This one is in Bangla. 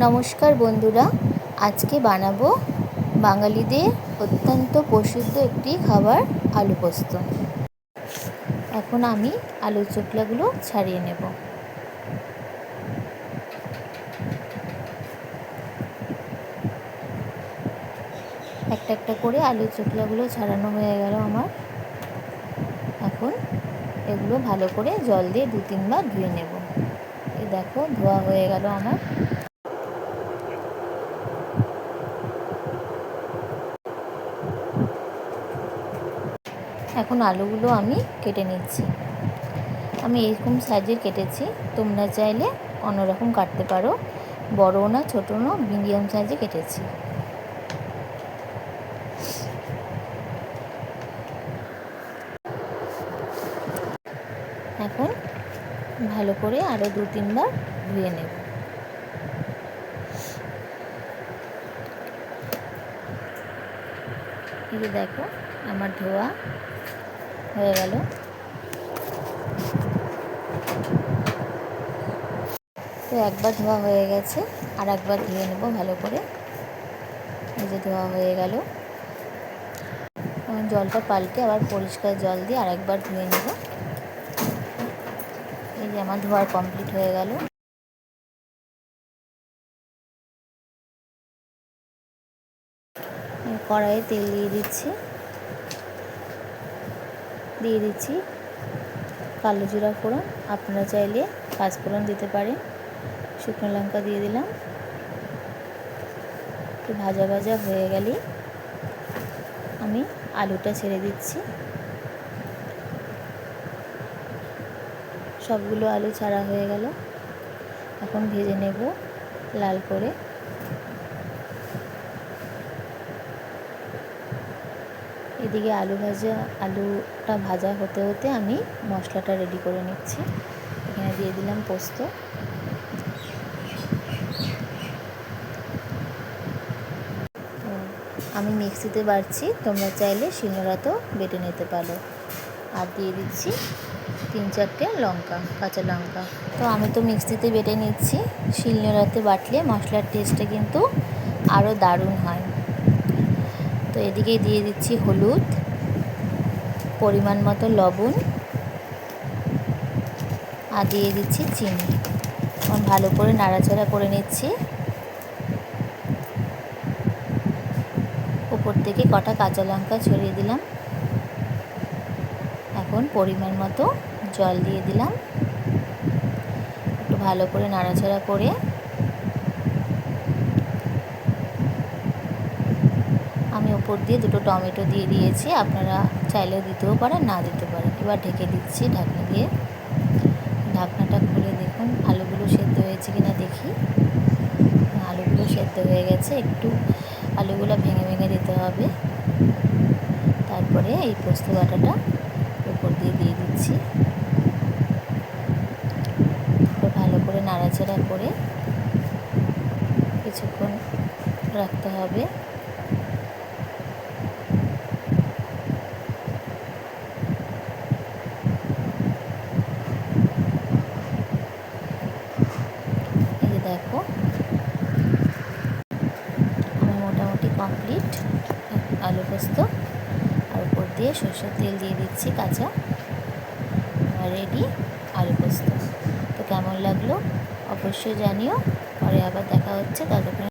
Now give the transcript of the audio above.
নমস্কার বন্ধুরা, আজকে বানাবো বাঙালিদের অত্যন্ত প্রসিদ্ধ একটি খাবার আলু পোস্ত। এখন আমি আলুর চোখলাগুলো ছাড়িয়ে নেব। একটা একটা করে আলুর চোখলাগুলো ছাড়ানো হয়ে গেল আমার। এখন এগুলো ভালো করে জল দিয়ে 2-3 বার ধুয়ে নেব। এই দেখো, ধোয়া হয়ে গেল আমার। এখন আলুগুলো আমি কেটে নিচ্ছি। আমি এরকম সাইজের কেটেছি, তোমরা চাইলে অন্যরকম কাটতে পারো। বড় না ছোট না, মিডিয়াম সাইজে কেটেছি। এখন ভালো করে আরও 2-3 বার ধুয়ে নেব। এই যে দেখো, আমার ধোয়া হয়ে গেল। তো একবার ধোয়া হয়ে গেছে, আর একবার ধুয়ে নেব ভালো করে। এই যে ধোয়া হয়ে গেল। এখন জলটা পাল্টে আবার পরিষ্কার জল দিয়ে আর একবার ধুয়ে নেব। এই যে আমার ধোয়ার কমপ্লিট হয়ে গেল। কড়াইয়ে তেল দিয়ে দিচ্ছি কালো জিরা ফোড়ন। আপনারা চাইলে 5 ফোড়ন দিতে পারেন। শুকনো লঙ্কা দিয়ে দিলাম। একটু ভাজা ভাজা হয়ে গেলে আমি আলুটা ছেড়ে দিচ্ছি। সবগুলো আলু ছাড়া হয়ে গেল। এখন ভেজে নেব লাল করে। এদিকে আলুটা ভাজা হতে হতে আমি মশলাটা রেডি করে নিচ্ছি। এখানে দিয়ে দিলাম পোস্ত। আমি মিক্সিতে বাটছি, তোমরা চাইলে শিলনোড়াতেও বেটে নিতে পারো। আর দিয়ে দিচ্ছি 3-4টে কাঁচা লঙ্কা। তো আমি তো মিক্সিতে বেটে নিচ্ছি। শিলনোড়াতে বাটলে মশলার টেস্টটা কিন্তু আরও দারুণ হয়। তো এদিকে দিয়ে দিচ্ছি হলুদ, পরিমাণ মতো লবণ, আর দিয়ে দিচ্ছি চিনি। এখন ভালো করে নাড়াচাড়া করে নিচ্ছি। উপর থেকে কটা কাঁচা লঙ্কা ছড়িয়ে দিলাম। এখন পরিমাণ মতো জল দিয়ে দিলাম। একটু ভালো করে নাড়াচাড়া করে আমি উপর দিয়ে 2টো টমেটো দিয়ে দিয়েছি। আপনারা চাইলেও দিতেও পারেন, না দিতে পারেন। এবার ঢেকে দিচ্ছি ঢাকনা দিয়ে। ঢাকনাটা খুলে দেখুন আলুগুলো সেদ্ধ হয়েছে কিনা দেখি। আলুগুলো সেদ্ধ হয়ে গেছে। একটু আলুগুলো ভেঙে ভেঙে দিতে হবে। তারপরে এই পোস্ত বাটাটা উপর দিয়ে দিচ্ছি। ভালো করে নাড়াচাড়া করে কিছুক্ষণ রাখতে হবে। এই যে দেখো, আমার মোটামুটি কমপ্লিট আলু পোস্ত। আর উপর দিয়ে সরষের তেল দিয়ে দিচ্ছি কাঁচা। রেডি আলু পোস্ত। তো কেমন লাগলো অবশ্যই জানিও। পরে আবার দেখা হচ্ছে। ততক্ষণ